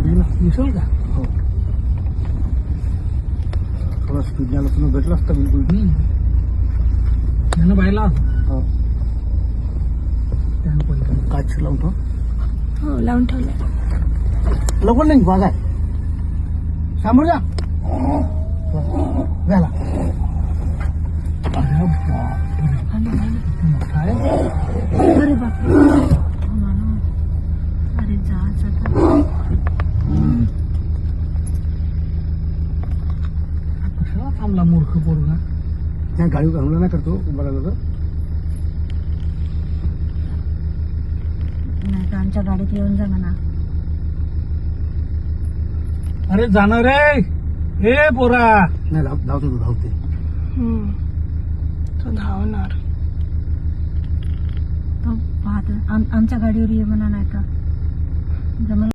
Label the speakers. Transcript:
Speaker 1: दिसेल का?
Speaker 2: हो थोडा स्पीड द्यायला तुम्ही भेटला असता बिलकुल.
Speaker 1: त्यानं बायला
Speaker 2: हो
Speaker 1: त्यानं पहिले
Speaker 2: काच लावतो
Speaker 3: हो लावून ठेवलं.
Speaker 2: लवकर नाही बघा समोर जा झाला.
Speaker 1: अरे बापरे,
Speaker 3: आली आली.
Speaker 1: किती मोठा आहे.
Speaker 3: अरे बापरे हो ना. अरे जा
Speaker 1: कशाला थांबला मूर्ख पोरगा.
Speaker 2: नाही गाडी हमला नाही करतो बघा तर.
Speaker 3: नाही तर आमच्या गाडीत येऊन जा म्हणा.
Speaker 1: अरे जाणार रे ए पोरा.
Speaker 2: नाही धावतो तू धावते.
Speaker 3: तो धावणार. तो पाहतो आमच्या गाडीवर ये म्हणा नाही का जमलं.